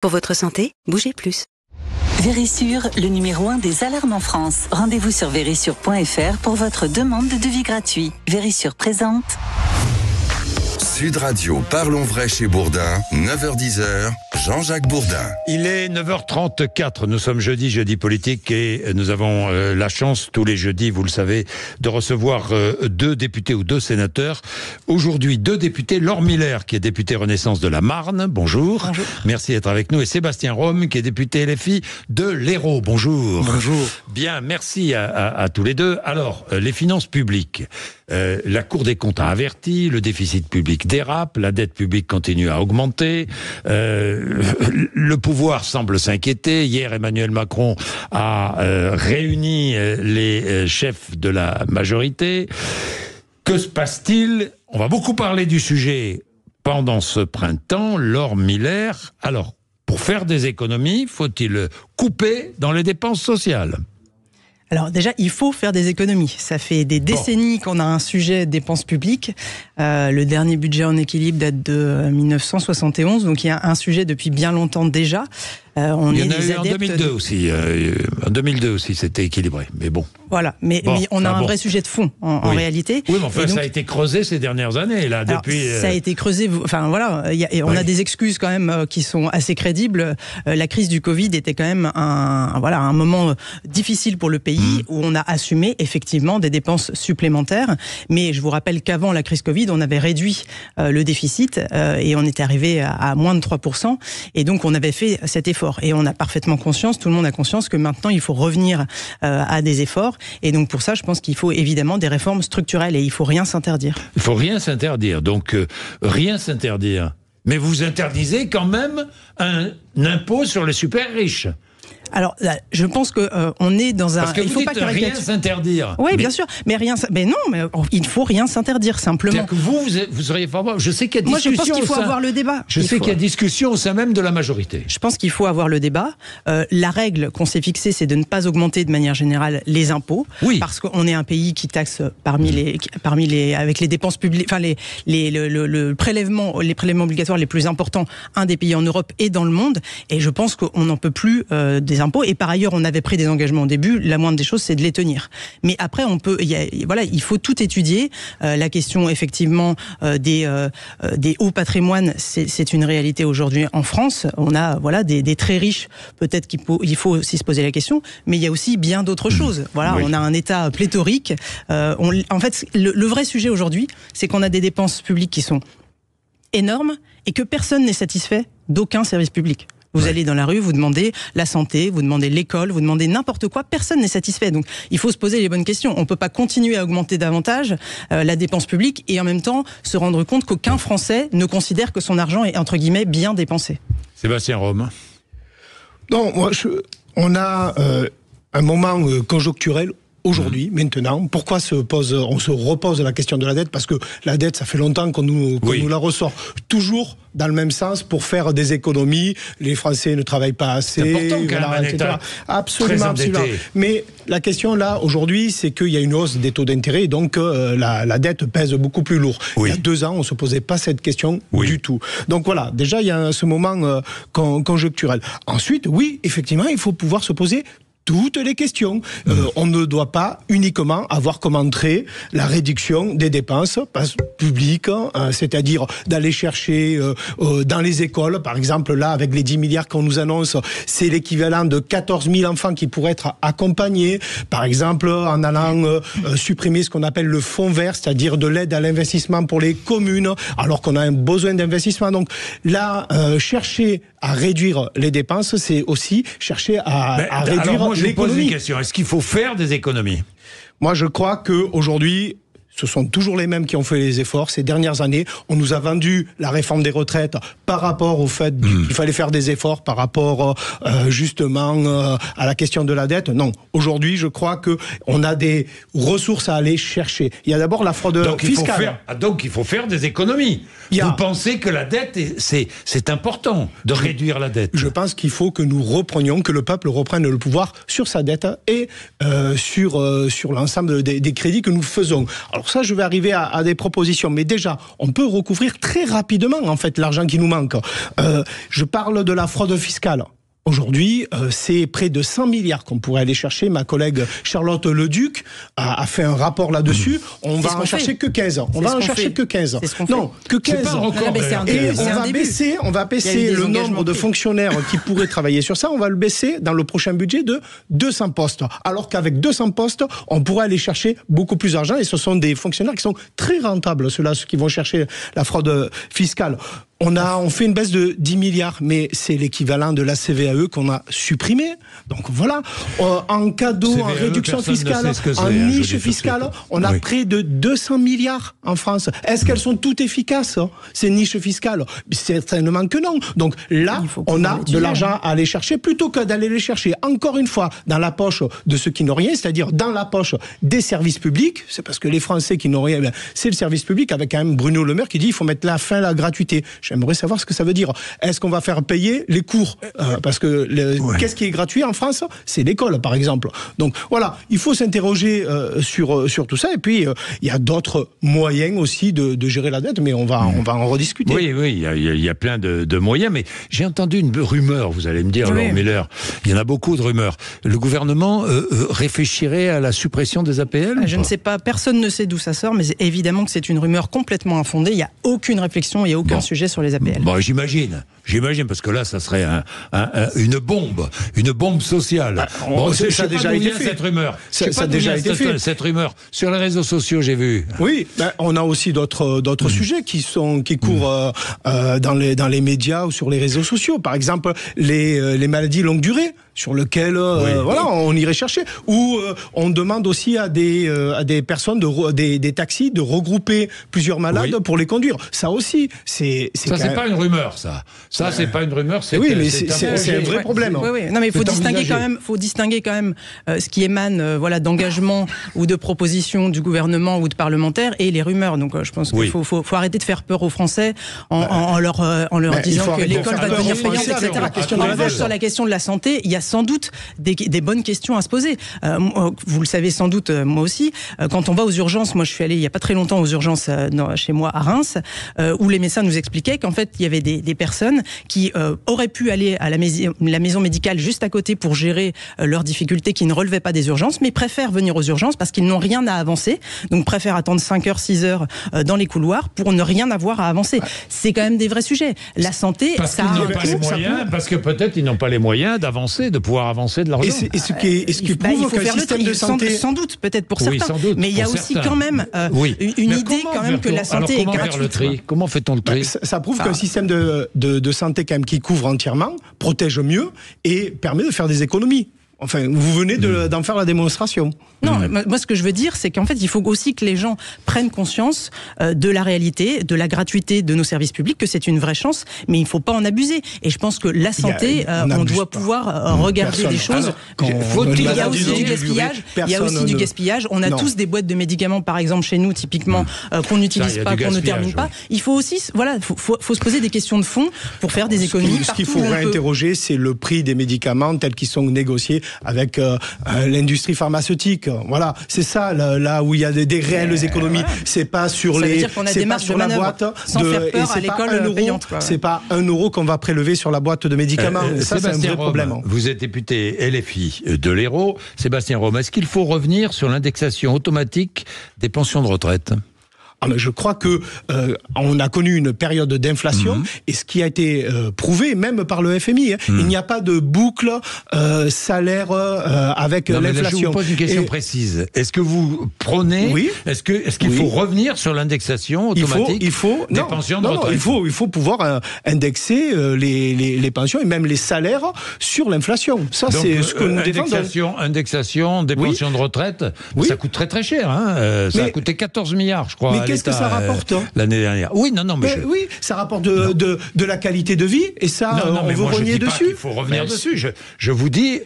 Pour votre santé, bougez plus. Vérissure, le numéro 1 des alarmes en France. Rendez-vous sur vérissure.fr pour votre demande de devis gratuit. Vérissure présente. Sud Radio, parlons vrai chez Bourdin, 9h-10h, Jean-Jacques Bourdin. Il est 9h34, nous sommes jeudi politique et nous avons la chance tous les jeudis, vous le savez, de recevoir 2 députés ou 2 sénateurs. Aujourd'hui, 2 députés, Laure Miller qui est députée Renaissance de la Marne, bonjour. Bonjour. Merci d'être avec nous, et Sébastien Rome qui est député LFI de l'Hérault, bonjour. Bonjour. Bien, merci à tous les deux. Alors, les finances publiques. La Cour des comptes a averti, le déficit public dérape, la dette publique continue à augmenter, le pouvoir semble s'inquiéter. Hier, Emmanuel Macron a réuni les chefs de la majorité. Que se passe-t-il ? On va beaucoup parler du sujet pendant ce printemps. Laure Miller, alors, pour faire des économies, faut-il couper dans les dépenses sociales ? Alors déjà, il faut faire des économies. Ça fait des décennies qu'on a un sujet dépenses publiques. Le dernier budget en équilibre date de 1971, donc il y a un sujet depuis bien longtemps déjà. Il y en a eu en 2002 aussi. En 2002 aussi, c'était équilibré. Mais bon. Voilà, mais on a un vrai sujet de fond en réalité. Oui, mais enfin, donc, ça a été creusé ces dernières années. Là, alors, depuis. Ça a été creusé. Enfin voilà, on a des excuses quand même qui sont assez crédibles. La crise du Covid était quand même un moment difficile pour le pays où on a assumé effectivement des dépenses supplémentaires. Mais je vous rappelle qu'avant la crise Covid, on avait réduit le déficit et on était arrivé à moins de 3%. Et donc on avait fait cet effort. Et on a parfaitement conscience, tout le monde a conscience que maintenant il faut revenir à des efforts. Et donc pour ça, je pense qu'il faut évidemment des réformes structurelles et il faut rien s'interdire. Il faut rien s'interdire. Donc rien s'interdire. Mais vous interdisez quand même un impôt sur les super riches. Alors, je pense que on est dans un. Parce que il faut vous dites pas rien s'interdire. Oui, bien sûr, mais rien. Mais non, mais il faut rien s'interdire simplement. C'est-à-dire que vous seriez favorable. Je sais qu'il y a discussion. Moi, je pense qu'il faut avoir le débat. Je sais qu'il y a discussion au sein même de la majorité. Je pense qu'il faut avoir le débat. La règle qu'on s'est fixée, c'est de ne pas augmenter de manière générale les impôts, parce qu'on est un pays qui taxe parmi les avec les dépenses publiques, enfin les prélèvements obligatoires les plus importants, un des pays en Europe et dans le monde. Et je pense qu'on n'en peut plus des impôts. Et par ailleurs, on avait pris des engagements au début. La moindre des choses, c'est de les tenir. Mais après, il faut tout étudier. La question, effectivement, des hauts patrimoines, c'est une réalité aujourd'hui en France. On a, des très riches. Peut-être qu'il faut aussi se poser la question. Mais il y a aussi bien d'autres choses. Voilà, oui. On a un État pléthorique. En fait, le vrai sujet aujourd'hui, c'est qu'on a des dépenses publiques qui sont énormes et que personne n'est satisfait d'aucun service public. Vous allez dans la rue, vous demandez la santé, vous demandez l'école, vous demandez n'importe quoi, personne n'est satisfait. Donc il faut se poser les bonnes questions. On ne peut pas continuer à augmenter davantage la dépense publique et en même temps se rendre compte qu'aucun Français ne considère que son argent est entre guillemets bien dépensé. Sébastien Rome. Non, on a un moment conjoncturel. Aujourd'hui, maintenant, pourquoi on se repose la question de la dette ? Parce que la dette, ça fait longtemps qu'on nous la ressort. Toujours dans le même sens pour faire des économies. Les Français ne travaillent pas assez. C'est important quand même, un État absolument. Mais la question là, aujourd'hui, c'est qu'il y a une hausse des taux d'intérêt et donc la dette pèse beaucoup plus lourd. Oui. Il y a 2 ans, on ne se posait pas cette question du tout. Donc voilà, déjà, il y a ce moment conjoncturel. Ensuite, oui, effectivement, il faut pouvoir se poser toutes les questions. On ne doit pas uniquement avoir comme entrée la réduction des dépenses publiques, c'est-à-dire d'aller chercher dans les écoles, par exemple là avec les 10 milliards qu'on nous annonce, c'est l'équivalent de 14 000 enfants qui pourraient être accompagnés, par exemple en allant supprimer ce qu'on appelle le fonds vert, c'est-à-dire de l'aide à l'investissement pour les communes, alors qu'on a un besoin d'investissement. Donc là, chercher à réduire les dépenses, c'est aussi chercher à réduire l'économie. Je vous pose une question. Est-ce qu'il faut faire des économies ? Moi, je crois qu'aujourd'hui, ce sont toujours les mêmes qui ont fait les efforts ces dernières années. On nous a vendu la réforme des retraites par rapport au fait qu'il fallait faire des efforts par rapport justement à la question de la dette. Non, aujourd'hui, je crois qu'on a des ressources à aller chercher. Il y a d'abord la fraude fiscale. Donc il faut faire des économies. Vous pensez que la dette, c'est important de réduire la dette ? Je pense qu'il faut que nous reprenions, que le peuple reprenne le pouvoir sur sa dette et sur l'ensemble des crédits que nous faisons. Alors pour ça, je vais arriver à des propositions. Mais déjà, on peut recouvrir très rapidement, en fait, l'argent qui nous manque. Je parle de la fraude fiscale. Aujourd'hui, c'est près de 100 milliards qu'on pourrait aller chercher. Ma collègue Charlotte Leduc a fait un rapport là-dessus. On va en chercher que 15. On va en chercher que 15. Non, que 15. Et on va baisser le nombre de fonctionnaires qui pourraient travailler sur ça. On va le baisser dans le prochain budget de 200 postes. Alors qu'avec 200 postes, on pourrait aller chercher beaucoup plus d'argent. Et ce sont des fonctionnaires qui sont très rentables, ceux-là, ceux qui vont chercher la fraude fiscale. On fait une baisse de 10 milliards, mais c'est l'équivalent de la CVAE qu'on a supprimée. Donc voilà, en cadeau, CVAE, en réduction fiscale, en niche fiscale, on a près de 200 milliards en France. Est-ce qu'elles sont toutes efficaces, ces niches fiscales? Certainement que non. Donc là, on a de l'argent à aller chercher, plutôt que d'aller les chercher, encore une fois, dans la poche de ceux qui n'ont rien, c'est-à-dire dans la poche des services publics. C'est parce que les Français qui n'ont rien, c'est le service public, avec quand même Bruno Le Maire qui dit il faut mettre la fin à la gratuité. J'aimerais savoir ce que ça veut dire. Est-ce qu'on va faire payer les cours parce que qu'est-ce qui est gratuit en France? C'est l'école, par exemple. Donc voilà, il faut s'interroger sur tout ça. Et puis, il y a d'autres moyens aussi de gérer la dette, mais on va en rediscuter. Oui, il y a plein de moyens, mais j'ai entendu une rumeur, vous allez me dire, Laurent Miller. Il y en a beaucoup de rumeurs. Le gouvernement réfléchirait à la suppression des APL? Je ne sais pas, personne ne sait d'où ça sort, mais évidemment que c'est une rumeur complètement infondée. Il n'y a aucune réflexion, il n'y a aucun sujet sur les APL. Bon, j'imagine, parce que là, ça serait une bombe sociale. Ça a déjà été fait. Cette rumeur. Ça a déjà été fait. Cette rumeur. Sur les réseaux sociaux, j'ai vu. Oui, on a aussi d'autres sujets qui courent dans les médias ou sur les réseaux sociaux. Par exemple, les maladies longue durée, sur lesquelles on irait chercher. Ou on demande aussi à des personnes, des taxis, de regrouper plusieurs malades pour les conduire. Ça aussi, c'est pas une rumeur, ça. Ça, c'est pas une rumeur, c'est un vrai problème. Oui. Non, mais il faut distinguer quand même ce qui émane d'engagement ou de propositions du gouvernement ou de parlementaires et les rumeurs. Donc je pense qu'il faut arrêter de faire peur aux Français en leur disant que l'école va devenir payante, etc. En revanche, sur la question de la santé, il y a sans doute des bonnes questions à se poser. Vous le savez sans doute, moi aussi, quand on va aux urgences, moi je suis allé il n'y a pas très longtemps aux urgences chez moi à Reims, où les médecins nous expliquaient qu'en fait il y avait des personnes qui auraient pu aller à la maison médicale juste à côté pour gérer leurs difficultés qui ne relevaient pas des urgences, mais préfèrent venir aux urgences parce qu'ils n'ont rien à avancer, donc préfèrent attendre 5 heures, 6 heures dans les couloirs pour ne rien avoir à avancer. C'est quand même des vrais sujets. La santé, parce que peut-être ils n'ont pas les moyens d'avancer, de pouvoir avancer de l'argent. Et ce qui prouve qu'un système de santé... Sans doute, peut-être pour certains, mais il y a aussi quand même une idée quand même que la santé est gratuite. Comment fait-on le tri? Ça prouve qu'un système de santé quand même qui couvre entièrement, protège mieux et permet de faire des économies. Enfin, vous venez d'en faire la démonstration. Non, moi ce que je veux dire, c'est qu'en fait, il faut aussi que les gens prennent conscience de la réalité, de la gratuité de nos services publics, que c'est une vraie chance, mais il ne faut pas en abuser. Et je pense que la santé, on doit pouvoir regarder les choses. Il y a aussi du gaspillage. gaspillage. On a tous des boîtes de médicaments, par exemple chez nous, typiquement, qu'on n'utilise pas, qu'on ne termine pas. Il faut aussi, faut se poser des questions de fond pour faire des économies. Ce qu'il faut réinterroger, c'est le prix des médicaments tels qu'ils sont négociés avec l'industrie pharmaceutique. Voilà, c'est ça là où il y a des réelles économies. C'est pas sur la boîte sans faire peur à l'école payante. C'est pas 1 euro qu'on va prélever sur la boîte de médicaments. Ça, c'est un vrai problème. Vous êtes député LFI de l'Hérault. Sébastien Rome, est-ce qu'il faut revenir sur l'indexation automatique des pensions de retraite ? Je crois que on a connu une période d'inflation et ce qui a été prouvé même par le FMI, il n'y a pas de boucle salaire avec l'inflation. Je vous pose une question précise. Est-ce que vous prônez Est-ce qu'il faut revenir sur l'indexation automatique des pensions de retraite? Il faut pouvoir indexer les pensions et même les salaires sur l'inflation. Ça, c'est ce que nous défendons. Indexation des pensions de retraite, ça coûte très très cher. Ça a coûté 14 milliards, je crois. Mais qu'est-ce que ça rapporte l'année dernière? Oui, oui, ça rapporte de la qualité de vie et ça, on veut rogner dessus. Il faut revenir dessus. Je vous dis,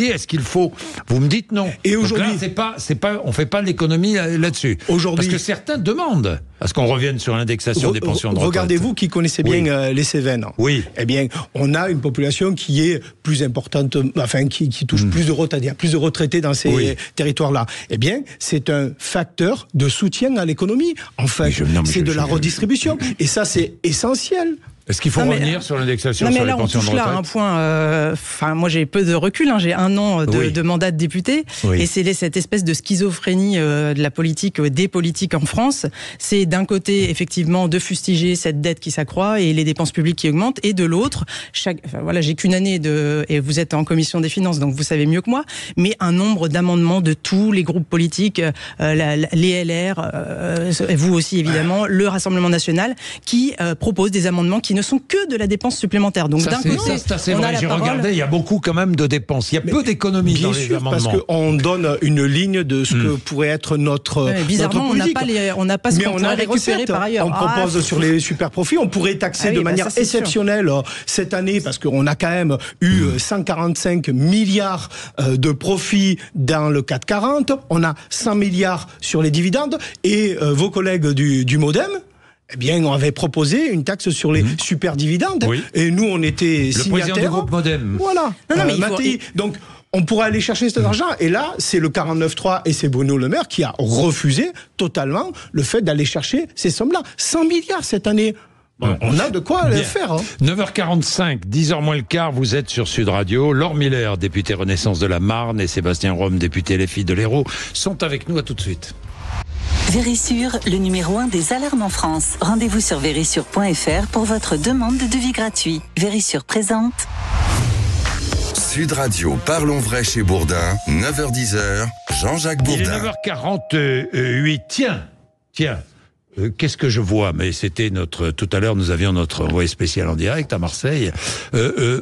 est-ce qu'il faut? Vous me dites non. Et aujourd'hui, c'est pas, on fait pas l'économie là-dessus. Aujourd'hui, parce que certains demandent. à ce qu'on revienne sur l'indexation des pensions de retraite. Regardez-vous qui connaissez bien les Cévennes. Oui. Eh bien, on a une population qui est plus importante, enfin, qui touche plus de retraités. Il y a plus de retraités dans ces territoires-là. Eh bien, c'est un facteur de soutien à l'économie. En fait, c'est de la redistribution. Et ça, c'est essentiel. Est-ce qu'il faut revenir sur l'indexation sur les pensions de retraite ? Là, un point. Moi, j'ai peu de recul. J'ai 1 an de mandat de député, et c'est cette espèce de schizophrénie de la politique, des politiques en France. C'est d'un côté, effectivement, de fustiger cette dette qui s'accroît et les dépenses publiques qui augmentent, et de l'autre, j'ai qu'une année et vous êtes en commission des finances, donc vous savez mieux que moi, mais un nombre d'amendements de tous les groupes politiques, les LR, vous aussi évidemment, le Rassemblement national, qui proposent des amendements qui ne sont que de la dépense supplémentaire. Donc d'un côté, on a la J'ai parole. regardé, il y a beaucoup quand même de dépenses. Il y a peu d'économies dans les amendements. Parce qu'on donne une ligne de ce que pourrait être notre bizarrement, notre politique. on n'a pas ce qu'on pourrait récupérer par ailleurs. On propose sur les super profits, on pourrait taxer de manière exceptionnelle cette année, parce qu'on a quand même eu 145 milliards de profits dans le 440, on a 100 milliards sur les dividendes, et vos collègues du MoDem, eh bien, on avait proposé une taxe sur les super dividendes, et nous, on était signataires. Le président du groupe MoDem. Voilà. Donc, on pourrait aller chercher cet argent, et là, c'est le 49.3 et c'est Bruno Le Maire qui a refusé totalement le fait d'aller chercher ces sommes-là. 100 milliards cette année. Bon, on a de quoi le faire. 9h45, 10h moins le quart, vous êtes sur Sud Radio. Laure Miller, députée Renaissance de la Marne, et Sébastien Rome, député LFI de l'Hérault, sont avec nous. À tout de suite. Vérissure, le numéro 1 des alarmes en France. Rendez-vous sur vérissure.fr pour votre demande de devis gratuit. Vérissure présente. Sud Radio, parlons vrai chez Bourdin, 9h-10h, Jean-Jacques Bourdin. Il est 9h48. Tiens. Qu'est-ce que je vois ? Mais c'était tout à l'heure, nous avions notre envoyé spécial en direct à Marseille.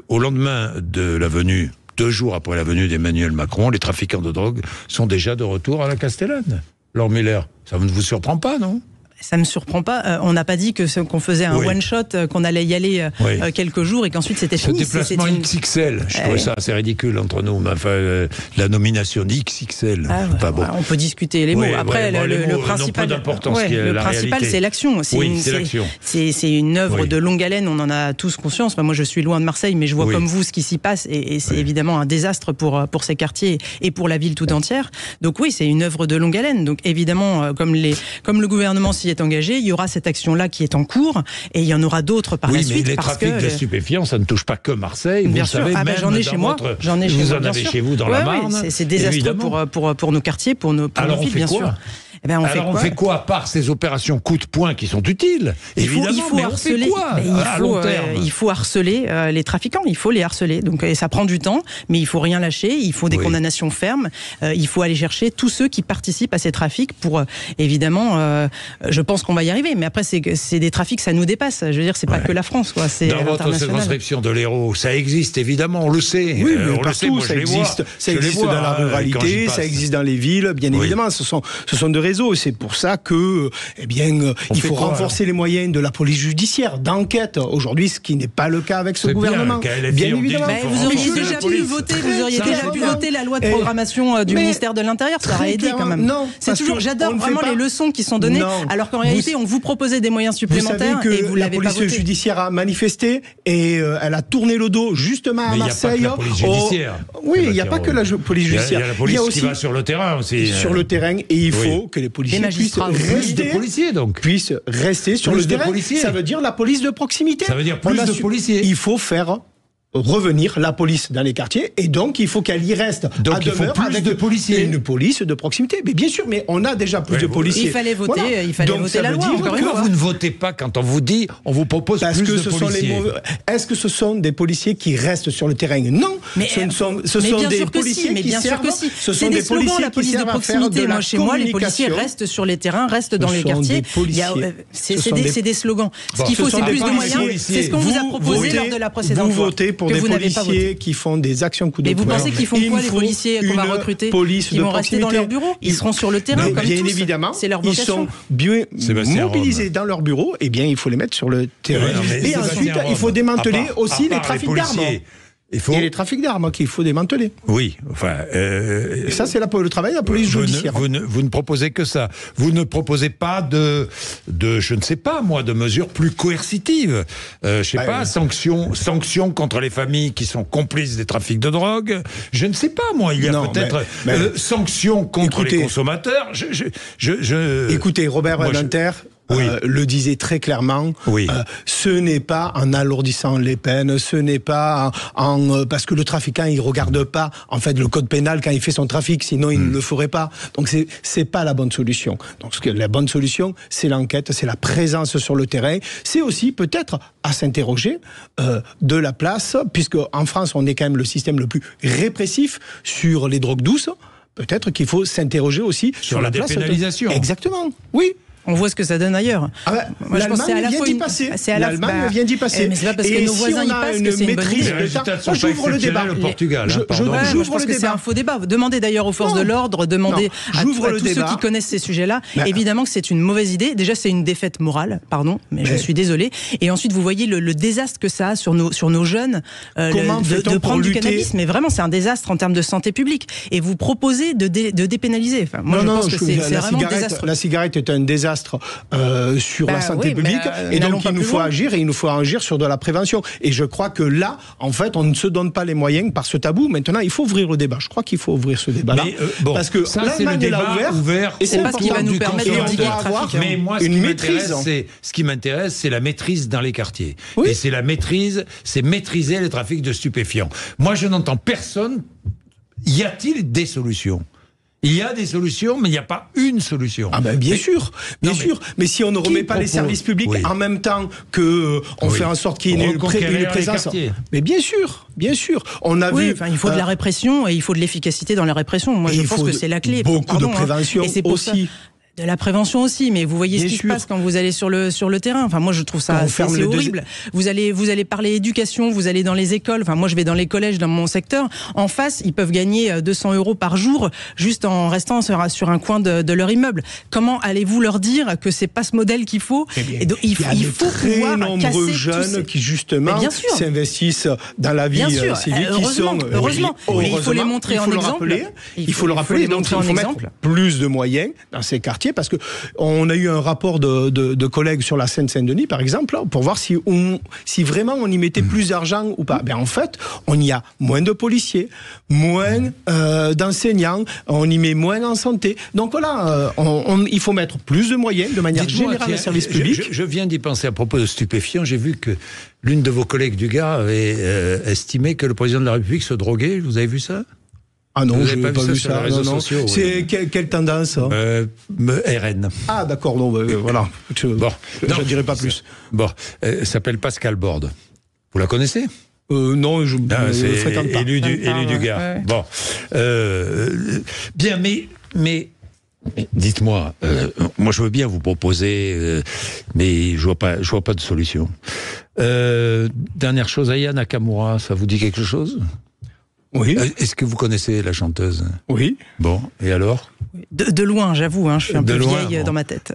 Au lendemain de la venue, 2 jours après la venue d'Emmanuel Macron, les trafiquants de drogue sont déjà de retour à la Castellane. Laure Miller, ça ne vous surprend pas, non ? Ça me surprend pas. On n'a pas dit qu'on faisait un one-shot, qu'on allait y aller quelques jours et qu'ensuite c'était fini. Ce déplacement XXL, je trouve ça assez ridicule entre nous. Enfin, la nomination d'XXL. Bon. On peut discuter les mots. Après, le principal, le principal, c'est l'action. C'est une œuvre de longue haleine. On en a tous conscience. Moi, je suis loin de Marseille, mais je vois comme vous ce qui s'y passe, et c'est évidemment un désastre pour ces quartiers et pour la ville tout entière. Donc oui, c'est une œuvre de longue haleine. Donc évidemment, comme le gouvernement s'y est engagé, il y aura cette action-là qui est en cours, et il y en aura d'autres par la suite. Oui, mais les trafics de stupéfiants, ça ne touche pas que Marseille. Bien sûr. J'en ai chez moi. Vous en avez chez vous dans la Marne. C'est désastreux pour nos quartiers, pour nos villes, bien sûr. On fait quoi, à part ces opérations coup de poing qui sont utiles ? Il faut harceler les trafiquants, il faut les harceler. Donc ça prend du temps, mais il faut rien lâcher, il faut des condamnations fermes, il faut aller chercher tous ceux qui participent à ces trafics pour, évidemment, je pense qu'on va y arriver. Mais après, c'est des trafics, ça nous dépasse. Je veux dire, c'est pas que la France, quoi. C'est dans votre circonscription de l'Hérault, ça existe évidemment, on le sait. Oui, mais partout, ça existe. Ça existe dans la ruralité, ça existe dans les villes, bien évidemment. Ce sont de réseaux. C'est pour ça que, il faut renforcer les moyens de la police judiciaire, d'enquête. Aujourd'hui, ce qui n'est pas le cas avec ce gouvernement. Bien évidemment. Vous auriez déjà pu voter la loi de programmation du ministère de l'Intérieur. Ça aurait aidé quand même. Non, j'adore vraiment les leçons qui sont données, alors qu'en réalité, on vous proposait des moyens supplémentaires et vous l'avez pas voté. La police judiciaire a manifesté et elle a tourné le dos justement à Marseille. Oui, il n'y a pas que la police judiciaire. Il y a la police qui va sur le terrain aussi. Sur le terrain, et il faut que les policiers puissent rester sur le terrain. Ça veut dire la police de proximité. Ça veut dire plus de policiers. Il faut faire revenir la police dans les quartiers, et donc il faut qu'elle y reste à demeure avec de policiers. Une police de proximité. Mais bien sûr, mais on a déjà plus de policiers. Il fallait voter, voter la loi. Pourquoi vous ne votez pas quand on vous dit, on vous propose plus de policiers ? Est-ce que ce sont des policiers qui restent sur le terrain ? Non, ce sont des policiers qui servent. Ce sont des policiers qui servent à faire de la communication. Chez moi, les policiers restent sur les terrains, restent dans les quartiers. C'est des slogans. Ce qu'il faut, c'est plus de moyens. C'est ce qu'on vous a proposé lors de la précédente loi. Pour des policiers qui font des actions coup de poing. Et vous pensez qu'ils font quoi, les policiers qu'on va recruter ? Ils vont rester dans leur bureau ? Ils seront sur le terrain comme bien tous. Évidemment, c'est leur vocation. Ils sont mobilisés dans leur bureau, et bien il faut les mettre sur le terrain. Et ensuite, il faut démanteler aussi les trafics d'armes. Et les trafics d'armes qu'il faut démanteler. Oui, enfin... Et ça, c'est le travail de la police judiciaire. Vous ne proposez que ça. Vous ne proposez pas de je ne sais pas, moi, de mesures plus coercitives. Je sais pas, sanctions contre les familles qui sont complices des trafics de drogue. Je ne sais pas, moi. Il y a peut-être sanctions contre les consommateurs. Écoutez, Robert Badinter... le disait très clairement, ce n'est pas en alourdissant les peines, ce n'est pas parce que le trafiquant il regarde pas en fait le code pénal quand il fait son trafic, sinon il ne le ferait pas. Donc c'est pas la bonne solution. Donc la bonne solution, c'est l'enquête, c'est la présence sur le terrain, c'est aussi peut-être à s'interroger de la place, puisque en France on est quand même le système le plus répressif sur les drogues douces. Peut-être qu'il faut s'interroger aussi sur la dépénalisation. Exactement. Oui. On voit ce que ça donne ailleurs. L'Allemagne vient d'y passer. L'Allemagne vient d'y passer. Mais c'est pas parce que nos voisins y passent que c'est une bonne idée. J'ouvre le débat. Le Portugal. Je pense que c'est un faux débat. Demandez d'ailleurs aux forces de l'ordre, demandez à tous ceux qui connaissent ces sujets-là. Évidemment que c'est une mauvaise idée. Déjà, c'est une défaite morale, pardon, mais je suis désolé. Et ensuite, vous voyez le désastre que ça a sur nos jeunes de prendre du cannabis. Mais vraiment, c'est un désastre en termes de santé publique. Et vous proposez de dépénaliser. Moi, je pense que c'est vraiment désastreux. La cigarette est un désastre sur la santé publique, et donc il nous faut agir, et il nous faut agir sur de la prévention. Et je crois que là, en fait, on ne se donne pas les moyens par ce tabou. Maintenant, il faut ouvrir le débat. Je crois qu'il faut ouvrir ce débat-là, parce que ça, c'est le débat ouvert, et c'est pas ce qui va nous permettre d'endiguer le trafic. Mais moi, ce qui m'intéresse, c'est la maîtrise dans les quartiers. Et c'est maîtriser les trafics de stupéfiants. Moi, je n'entends personne. Y a-t-il des solutions ? Il y a des solutions, mais il n'y a pas une solution. Bien sûr. Mais si on ne remet pas les services publics en même temps que on fait en sorte qu'il y ait une présence. Mais bien sûr. On a vu. Il faut de la répression et il faut de l'efficacité dans la répression. Moi, je pense que c'est la clé. Beaucoup de prévention aussi. De la prévention aussi, mais vous voyez ce qui se passe quand vous allez sur le terrain. Enfin, moi, je trouve ça c'est horrible. Vous allez parler éducation, vous allez dans les écoles. Enfin, moi, je vais dans les collèges dans mon secteur. En face, ils peuvent gagner 200 € par jour juste en restant sur un coin de leur immeuble. Comment allez-vous leur dire que c'est pas ce modèle qu'il faut ? Et donc, il faut pouvoir nombreux jeunes qui justement s'investissent dans la vie civique. Heureusement. Mais il faut les montrer en exemple. Il faut le rappeler. Donc, il faut mettre plus de moyens dans ces quartiers. Parce que on a eu un rapport de collègues sur la Seine-Saint-Denis, par exemple, pour voir si vraiment on y mettait plus d'argent ou pas. En fait, on y a moins de policiers, moins d'enseignants, on y met moins en santé. Donc voilà, il faut mettre plus de moyens de manière générale dans les services publics. Je viens d'y penser à propos de stupéfiants. J'ai vu que l'une de vos collègues du Gard avait estimé que le président de la République se droguait. Vous avez vu ça ? Ah non, je n'ai pas vu ça. Sociaux, c'est quelle tendance RN. Ah d'accord, voilà. Je ne dirai pas plus. Elle s'appelle Pascal Borde. Vous la connaissez ? Non, je ne fréquente pas. Élu du Gard. Ouais. Bon. Bien, mais dites-moi, moi je veux bien vous proposer, mais je vois pas de solution. Dernière chose, Aya Nakamura, ça vous dit quelque chose ? Oui. Est-ce que vous connaissez la chanteuse ? Oui. Bon, et alors ? De loin, j'avoue, je suis un peu vieille dans ma tête.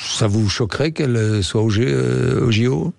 Ça vous choquerait qu'elle soit au JO ?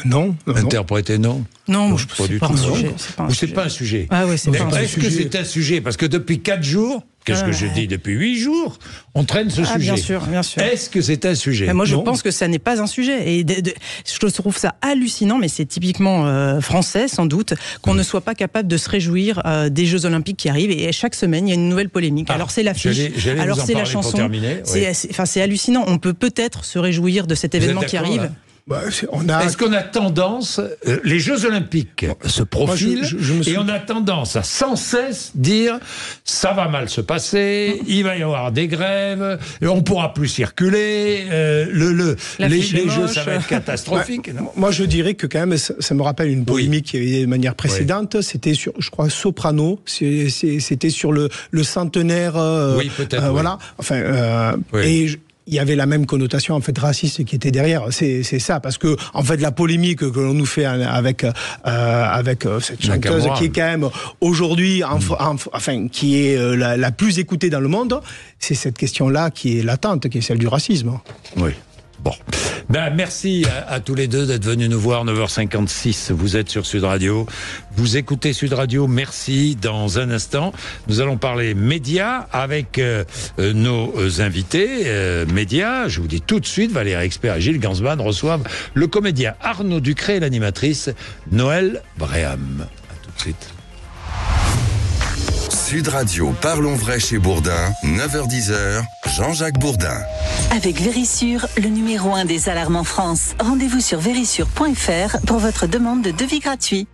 Non. Interpréter, non. Non, c'est pas un sujet. C'est pas un sujet. Ah oui, c'est pas un sujet. Est-ce que c'est un sujet ? Parce que depuis 4 jours, qu'est-ce que je dis ? Depuis 8 jours, on traîne ce sujet. Bien sûr. Est-ce que c'est un sujet ? Moi, je pense que ça n'est pas un sujet. Et je trouve ça hallucinant, mais c'est typiquement français, sans doute, qu'on ne soit pas capable de se réjouir des Jeux Olympiques qui arrivent. Et chaque seme, il y a une nouvelle polémique. Alors c'est l'affiche, alors c'est la chanson. C'est hallucinant. On peut peut-être se réjouir de cet événement qui arrive. Est-ce qu'on a tendance, les Jeux Olympiques se profilent, et on a tendance à sans cesse dire ça va mal se passer, il va y avoir des grèves, on pourra plus circuler, les Jeux ça va être catastrophique. Non moi je dirais que quand même ça me rappelle une polémique qui avait eu de manière précédente, c'était sur, je crois, Soprano, c'était sur le centenaire, peut-être. Voilà, et il y avait la même connotation en fait raciste qui était derrière. C'est ça, parce que en fait la polémique que l'on nous fait avec cette chanteuse qui est quand même aujourd'hui qui est la plus écoutée dans le monde, c'est cette question-là qui est latente, qui est celle du racisme. Oui. Bon, Merci à tous les deux d'être venus nous voir. 9h56, vous êtes sur Sud Radio. Vous écoutez Sud Radio, merci. Dans un instant, nous allons parler médias avec nos invités. Médias, je vous dis tout de suite, Valérie Expert et Gilles Gansman reçoivent le comédien Arnaud Ducré et l'animatrice Noël Bréham. À tout de suite. Sud Radio, parlons vrai chez Bourdin, 9h-10h, Jean-Jacques Bourdin. Avec Vérissure, le numéro 1 des alarmes en France. Rendez-vous sur vérissure.fr pour votre demande de devis gratuit.